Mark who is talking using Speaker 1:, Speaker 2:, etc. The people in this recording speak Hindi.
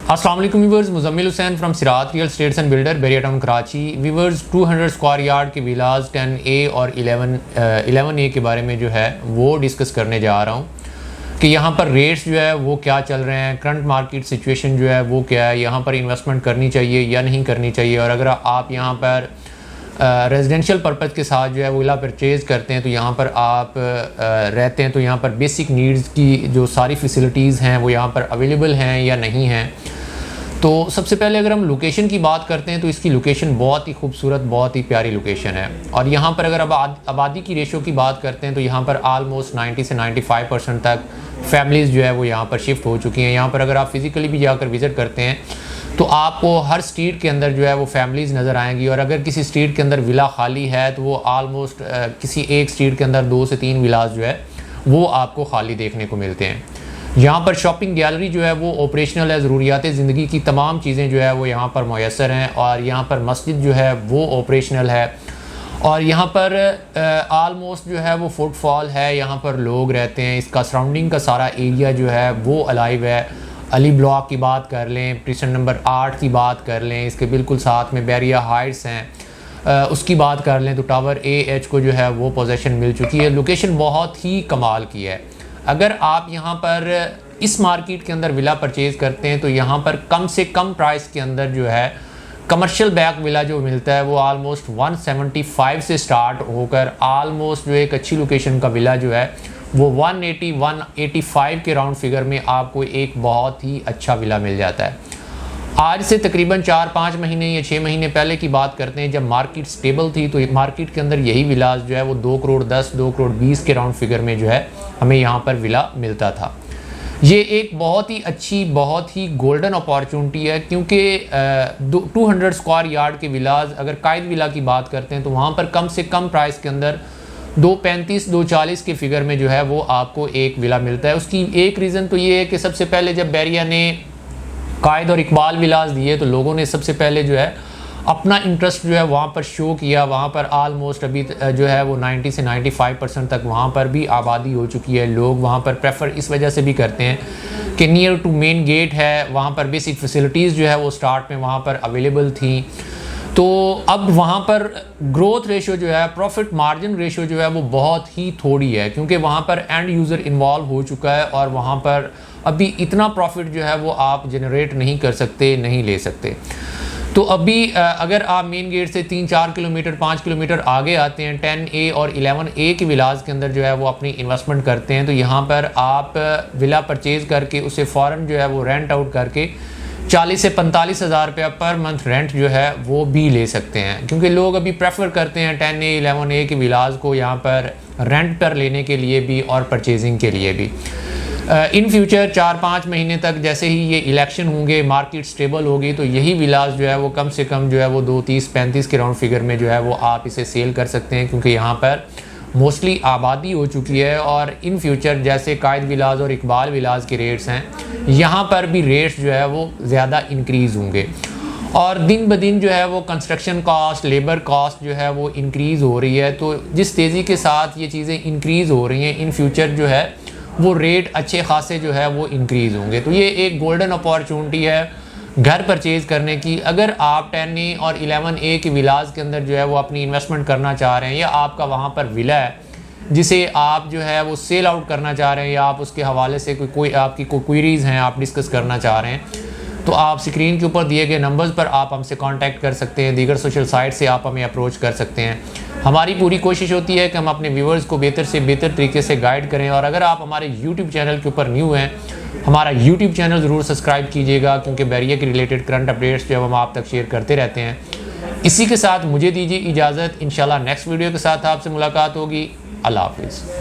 Speaker 1: अस्सलाम वालेकुम viewers, Muzammil Hussain from Sirat real estates and builder Bahria town Karachi. Viewers, 200 square yard के विलाज 10A और 11A के बारे में जो है वो डिस्कस करने जा रहा हूँ कि यहाँ पर रेट्स जो है वो क्या चल रहे हैं, करंट मार्केट सिचुएशन जो है वो क्या है, यहाँ पर इन्वेस्टमेंट करनी चाहिए या नहीं करनी चाहिए। और अगर आप यहाँ पर रेजिडेंशियल पर्पज़ के साथ जो है वो विला परचेज़ करते हैं तो यहाँ पर आप रहते हैं तो यहाँ पर बेसिक नीड्स की जो सारी फैसिलिटीज़ हैं वो यहाँ पर अवेलेबल हैं या नहीं हैं। तो सबसे पहले अगर हम लोकेशन की बात करते हैं तो इसकी लोकेशन बहुत ही खूबसूरत, बहुत ही प्यारी लोकेशन है। और यहाँ पर अगर आबादी की रेशो की बात करते हैं तो यहाँ पर आलमोस्ट 90 से 95% तक फैमिलीज़ जो है वो यहाँ पर शिफ्ट हो चुकी हैं। यहाँ पर अगर आप फिज़िकली भी जाकर विज़िट करते हैं तो आपको हर स्ट्रीट के अंदर जो है वो फैमिलीज़ नज़र आएंगी। और अगर किसी स्ट्रीट के अंदर विला खाली है तो वो आलमोस्ट किसी एक स्ट्रीट के अंदर 2 से 3 विलास जो है वो आपको खाली देखने को मिलते हैं। यहाँ पर शॉपिंग गैलरी जो है वो ऑपरेशनल है, ज़रूरियात ज़िंदगी की तमाम चीज़ें जो है वो यहाँ पर मैसर हैं। और यहाँ पर मस्जिद जो है वो ऑपरेशनल है। और यहाँ पर आलमोस्ट जो है वो फुटफॉल है, यहाँ पर लोग रहते हैं। इसका सराउंडिंग का सारा एरिया जो है वो अलाइव है। अली ब्लॉक की बात कर लें, प्रीसेंट नंबर 8 की बात कर लें, इसके बिल्कुल साथ में बैरिया हाइट्स हैं, उसकी बात कर लें तो टावर AH को जो है वो पोजीशन मिल चुकी है। लोकेशन बहुत ही कमाल की है। अगर आप यहाँ पर इस मार्केट के अंदर विला परचेज़ करते हैं तो यहाँ पर कम से कम प्राइस के अंदर जो है कमर्शियल बैक विला जो मिलता है वो आलमोस्ट 175 से स्टार्ट होकर आलमोस्ट जो एक अच्छी लोकेशन का विला जो है वो 180-185 के राउंड फिगर में आपको एक बहुत ही अच्छा विला मिल जाता है। आज से तकरीबन 4-5 महीने या 6 महीने पहले की बात करते हैं, जब मार्केट स्टेबल थी तो मार्केट के अंदर यही विलास जो है वो 2 करोड़ 10, 2 करोड़ 20 के राउंड फिगर में जो है हमें यहाँ पर विला मिलता था। ये एक बहुत ही अच्छी, बहुत ही गोल्डन अपॉर्चुनिटी है, क्योंकि 200 स्क्वायर यार्ड के विलास अगर कायद विला की बात करते हैं तो वहाँ पर कम से कम प्राइस के अंदर 235, 240 के फिगर में जो है वो आपको एक विला मिलता है। उसकी एक रीज़न तो ये है कि सबसे पहले जब बैरिया ने कायद और इकबाल विलास दिए तो लोगों ने सबसे पहले जो है अपना इंटरेस्ट जो है वहाँ पर शो किया। वहाँ पर आलमोस्ट अभी जो है वो 90 से 95% तक वहाँ पर भी आबादी हो चुकी है। लोग वहाँ पर प्रेफर इस वजह से भी करते हैं कि नियर टू मेन गेट है, वहाँ पर बेसिक फैसिलिटीज़ जो है वो स्टार्ट में वहाँ पर अवेलेबल थी। तो अब वहाँ पर ग्रोथ रेशो जो है, प्रॉफिट मार्जिन रेशो जो है वो बहुत ही थोड़ी है, क्योंकि वहाँ पर एंड यूज़र इन्वॉल्व हो चुका है और वहाँ पर अभी इतना प्रॉफिट जो है वो आप जनरेट नहीं कर सकते, नहीं ले सकते। तो अभी अगर आप मेन गेट से 3-4 किलोमीटर 5 किलोमीटर आगे आते हैं, 10A और 11A के विलास के अंदर जो है वो अपनी इन्वेस्टमेंट करते हैं तो यहाँ पर आप विला परचेज़ करके उसे फ़ौरन जो है वो रेंट आउट करके 40 से 45 हज़ार रुपया पर मंथ रेंट जो है वो भी ले सकते हैं। क्योंकि लोग अभी प्रेफर करते हैं 10A 11A के विलास को यहाँ पर रेंट पर लेने के लिए भी और परचेजिंग के लिए भी। इन फ्यूचर 4-5 महीने तक जैसे ही ये इलेक्शन होंगे, मार्केट स्टेबल होगी, तो यही विलास जो है वो कम से कम जो है वो 230-35 के राउंड फिगर में जो है वो आप इसे सेल कर सकते हैं, क्योंकि यहाँ पर मोस्टली आबादी हो चुकी है। और इन फ्यूचर जैसे कायद विलास और इकबाल विलास के रेट्स हैं, यहाँ पर भी रेट्स जो है वो ज़्यादा इंक्रीज़ होंगे। और दिन ब दिन जो है वो कंस्ट्रक्शन कॉस्ट, लेबर कॉस्ट जो है वो इंक्रीज़ हो रही है। तो जिस तेज़ी के साथ ये चीज़ें इंक्रीज़ हो रही हैं, इन फ्यूचर जो है वो रेट अच्छे खासे जो है वो इंक्रीज़ होंगे। तो ये एक गोल्डन अपॉर्चुनिटी है घर परचेज़ करने की। अगर आप 10A और 11A के विलास के अंदर जो है वो अपनी इन्वेस्टमेंट करना चाह रहे हैं, या आपका वहाँ पर विला है जिसे आप जो है वो सेल आउट करना चाह रहे हैं, या आप उसके हवाले से कोई आपकी कोई क्वेरीज़ हैं आप डिस्कस करना चाह रहे हैं, तो आप स्क्रीन के ऊपर दिए गए नंबर्स पर आप हमसे कांटेक्ट कर सकते हैं। दीगर सोशल साइट से आप हमें अप्रोच कर सकते हैं। हमारी पूरी कोशिश होती है कि हम अपने व्यूवर्स को बेहतर से बेहतर तरीके से गाइड करें। और अगर आप हमारे यूट्यूब चैनल के ऊपर न्यू हैं, हमारा यूट्यूब चैनल ज़रूर सब्सक्राइब कीजिएगा, क्योंकि बैरिया के रिलेटेड करंट अपडेट्स जो हम आप तक शेयर करते रहते हैं। इसी के साथ मुझे दीजिए इजाज़त। इंशाल्लाह नेक्स्ट वीडियो के साथ आपसे मुलाकात होगी। अल्लाह हाफिज़।